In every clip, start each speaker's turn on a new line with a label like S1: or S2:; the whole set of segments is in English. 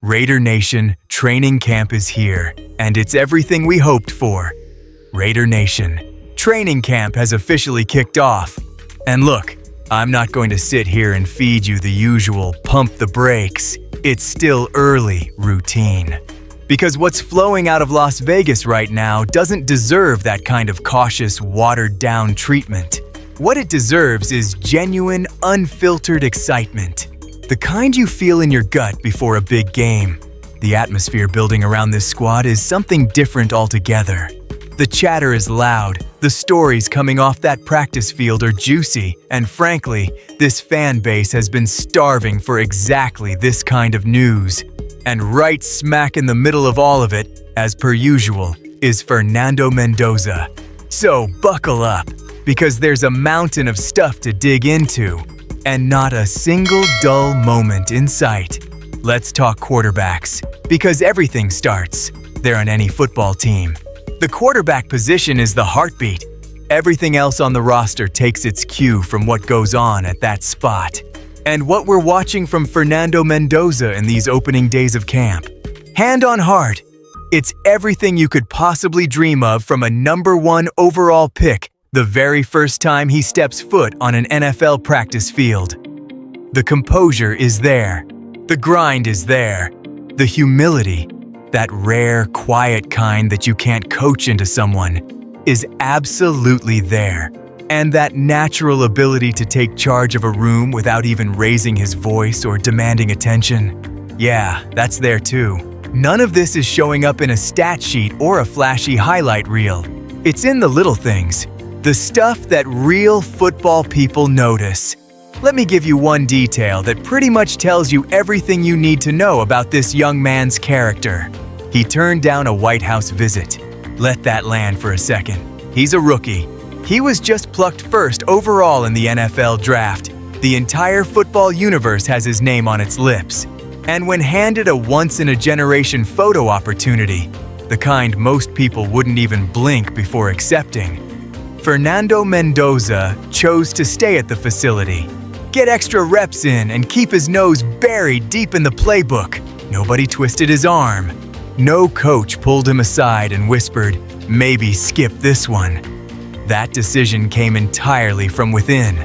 S1: Raider Nation, training camp is here, and it's everything we hoped for. Raider Nation, training camp has officially kicked off. And look, I'm not going to sit here and feed you the usual pump the brakes, it's still early routine. Because what's flowing out of Las Vegas right now doesn't deserve that kind of cautious, watered-down treatment. What it deserves is genuine, unfiltered excitement. The kind you feel in your gut before a big game. The atmosphere building around this squad is something different altogether. The chatter is loud, the stories coming off that practice field are juicy, and frankly, this fan base has been starving for exactly this kind of news. And right smack in the middle of all of it, as per usual, is Fernando Mendoza. So buckle up, because there's a mountain of stuff to dig into, and not a single dull moment in sight. Let's talk quarterbacks, because everything starts there on any football team. The quarterback position is the heartbeat. Everything else on the roster takes its cue from what goes on at that spot. And what we're watching from Fernando Mendoza in these opening days of camp. Hand on heart, it's everything you could possibly dream of from a #1 overall pick the very first time he steps foot on an NFL practice field. The composure is there. The grind is there. The humility, that rare, quiet kind that you can't coach into someone, is absolutely there. And that natural ability to take charge of a room without even raising his voice or demanding attention, yeah, that's there too. None of this is showing up in a stat sheet or a flashy highlight reel. It's in the little things, the stuff that real football people notice. Let me give you one detail that pretty much tells you everything you need to know about this young man's character. He turned down a White House visit. Let that land for a second. He's a rookie. He was just plucked first overall in the NFL draft. The entire football universe has his name on its lips. And when handed a once-in-a-generation photo opportunity, the kind most people wouldn't even blink before accepting, Fernando Mendoza chose to stay at the facility, get extra reps in, and keep his nose buried deep in the playbook. Nobody twisted his arm. No coach pulled him aside and whispered, "Maybe skip this one." That decision came entirely from within,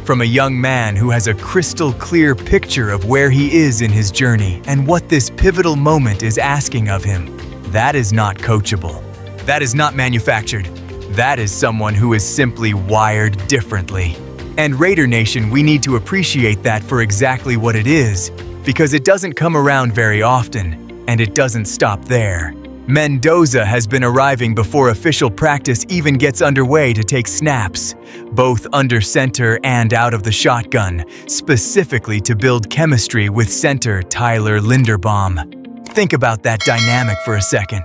S1: from a young man who has a crystal clear picture of where he is in his journey and what this pivotal moment is asking of him. That is not coachable. That is not manufactured. That is someone who is simply wired differently. And Raider Nation, we need to appreciate that for exactly what it is, because it doesn't come around very often, and it doesn't stop there. Mendoza has been arriving before official practice even gets underway to take snaps, both under center and out of the shotgun, specifically to build chemistry with center Tyler Linderbaum. Think about that dynamic for a second.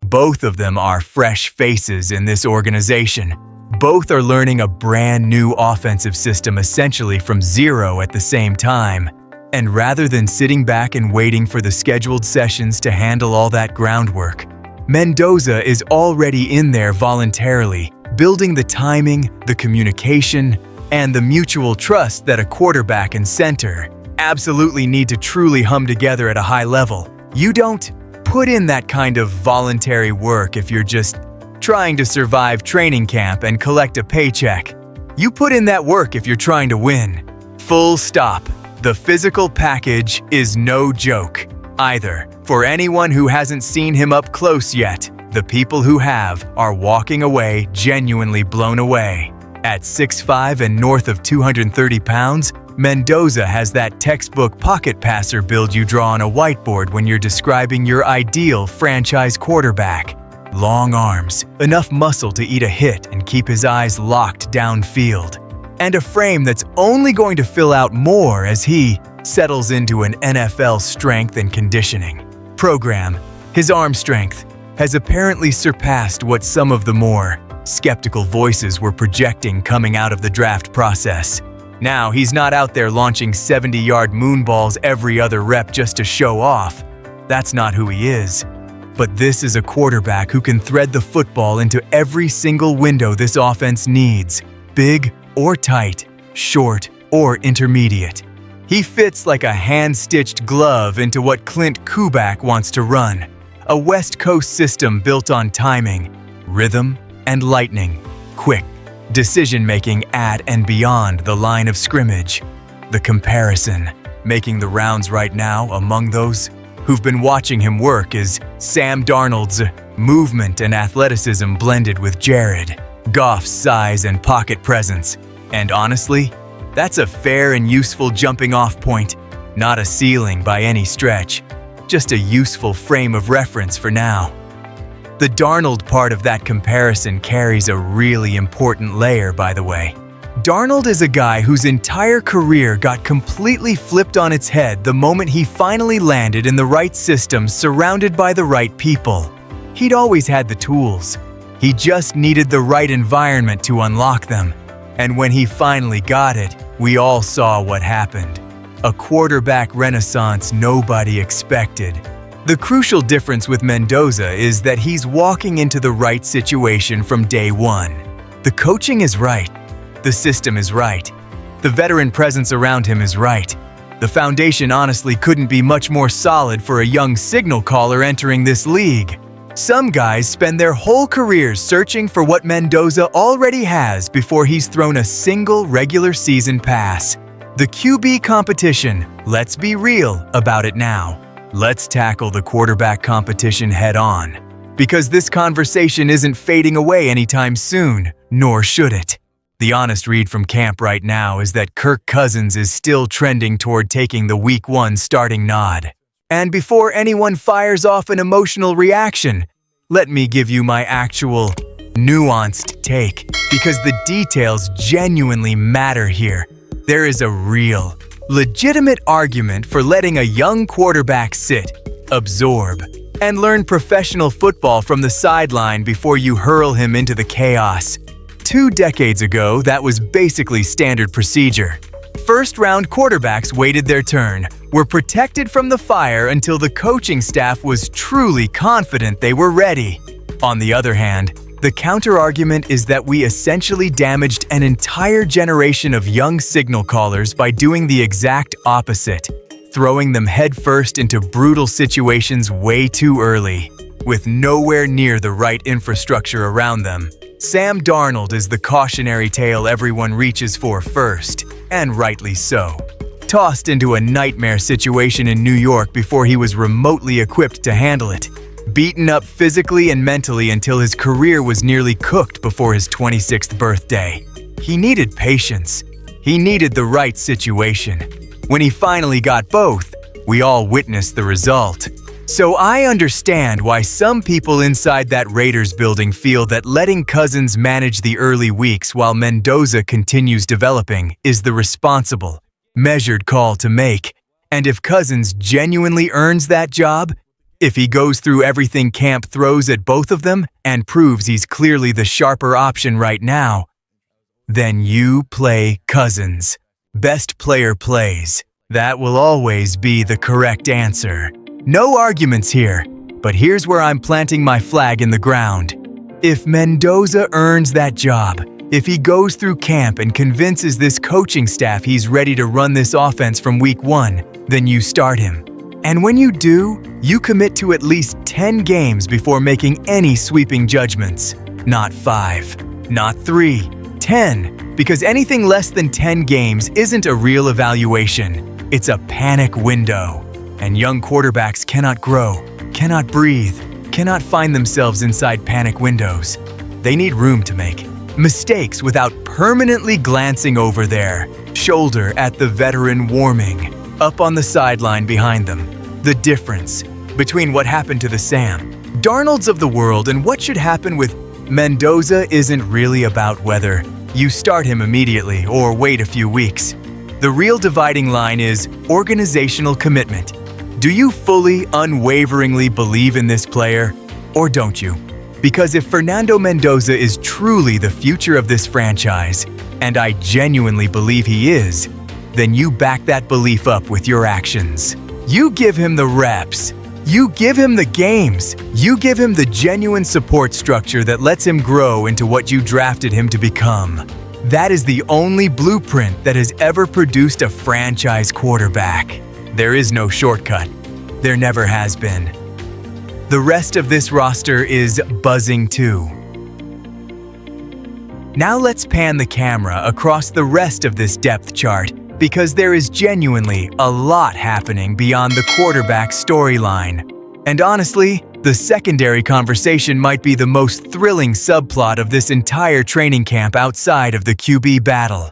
S1: Both of them are fresh faces in this organization. Both are learning a brand new offensive system essentially from zero at the same time. And rather than sitting back and waiting for the scheduled sessions to handle all that groundwork, Mendoza is already in there voluntarily, building the timing, the communication, and the mutual trust that a quarterback and center absolutely need to truly hum together at a high level. You don't put in that kind of voluntary work if you're just trying to survive training camp and collect a paycheck. You put in that work if you're trying to win. Full stop. The physical package is no joke either. For anyone who hasn't seen him up close yet, the people who have are walking away genuinely blown away. At 6'5" and north of 230 pounds, Mendoza has that textbook pocket passer build you draw on a whiteboard when you're describing your ideal franchise quarterback. Long arms, enough muscle to eat a hit and keep his eyes locked downfield, and a frame that's only going to fill out more as he settles into an NFL strength and conditioning program. His arm strength has apparently surpassed what some of the more skeptical voices were projecting coming out of the draft process. Now, he's not out there launching 70-yard moonballs every other rep just to show off. That's not who he is. But this is a quarterback who can thread the football into every single window this offense needs, big or tight, short or intermediate. He fits like a hand-stitched glove into what Clint Kuback wants to run, a West Coast system built on timing, rhythm, and lightning, quick decision-making at and beyond the line of scrimmage. The comparison making the rounds right now among those who've been watching him work is Sam Darnold's movement and athleticism blended with Jared Goff's size and pocket presence. And honestly, that's a fair and useful jumping-off point, not a ceiling by any stretch, just a useful frame of reference for now. The Darnold part of that comparison carries a really important layer, by the way. Darnold is a guy whose entire career got completely flipped on its head the moment he finally landed in the right system surrounded by the right people. He'd always had the tools. He just needed the right environment to unlock them. And when he finally got it, we all saw what happened. A quarterback renaissance nobody expected. The crucial difference with Mendoza is that he's walking into the right situation from day one. The coaching is right. The system is right. The veteran presence around him is right. The foundation honestly couldn't be much more solid for a young signal caller entering this league. Some guys spend their whole careers searching for what Mendoza already has before he's thrown a single regular season pass. The QB competition, let's be real about it now. Let's tackle the quarterback competition head on. Because this conversation isn't fading away anytime soon, nor should it. The honest read from camp right now is that Kirk Cousins is still trending toward taking the Week 1 starting nod. And before anyone fires off an emotional reaction, let me give you my actual, nuanced take, because the details genuinely matter here. There is a real, legitimate argument for letting a young quarterback sit, absorb, and learn professional football from the sideline before you hurl him into the chaos. 2 decades ago, that was basically standard procedure. First-round quarterbacks waited their turn, were protected from the fire until the coaching staff was truly confident they were ready. On the other hand, the counter-argument is that we essentially damaged an entire generation of young signal callers by doing the exact opposite, throwing them headfirst into brutal situations way too early, with nowhere near the right infrastructure around them. Sam Darnold is the cautionary tale everyone reaches for first, and rightly so. Tossed into a nightmare situation in New York before he was remotely equipped to handle it. Beaten up physically and mentally until his career was nearly cooked before his 26th birthday. He needed patience. He needed the right situation. When he finally got both, we all witnessed the result. So I understand why some people inside that Raiders building feel that letting Cousins manage the early weeks while Mendoza continues developing is the responsible, measured call to make. And if Cousins genuinely earns that job, if he goes through everything camp throws at both of them and proves he's clearly the sharper option right now, then you play Cousins. Best player plays. That will always be the correct answer. No arguments here, but here's where I'm planting my flag in the ground. If Mendoza earns that job, if he goes through camp and convinces this coaching staff he's ready to run this offense from week 1, then you start him. And when you do, you commit to at least 10 games before making any sweeping judgments. Not 5, not 3, 10, because anything less than 10 games isn't a real evaluation. It's a panic window. And young quarterbacks cannot grow, cannot breathe, cannot find themselves inside panic windows. They need room to make mistakes without permanently glancing over their shoulder at the veteran warming up on the sideline behind them. The difference between what happened to the Sam Darnolds of the world and what should happen with Mendoza isn't really about whether you start him immediately or wait a few weeks. The real dividing line is organizational commitment. Do you fully, unwaveringly believe in this player, or don't you? Because if Fernando Mendoza is truly the future of this franchise, and I genuinely believe he is, then you back that belief up with your actions. You give him the reps. You give him the games. You give him the genuine support structure that lets him grow into what you drafted him to become. That is the only blueprint that has ever produced a franchise quarterback. There is no shortcut. There never has been. The rest of this roster is buzzing too. Now let's pan the camera across the rest of this depth chart because there is genuinely a lot happening beyond the quarterback storyline. And honestly, the secondary conversation might be the most thrilling subplot of this entire training camp outside of the QB battle.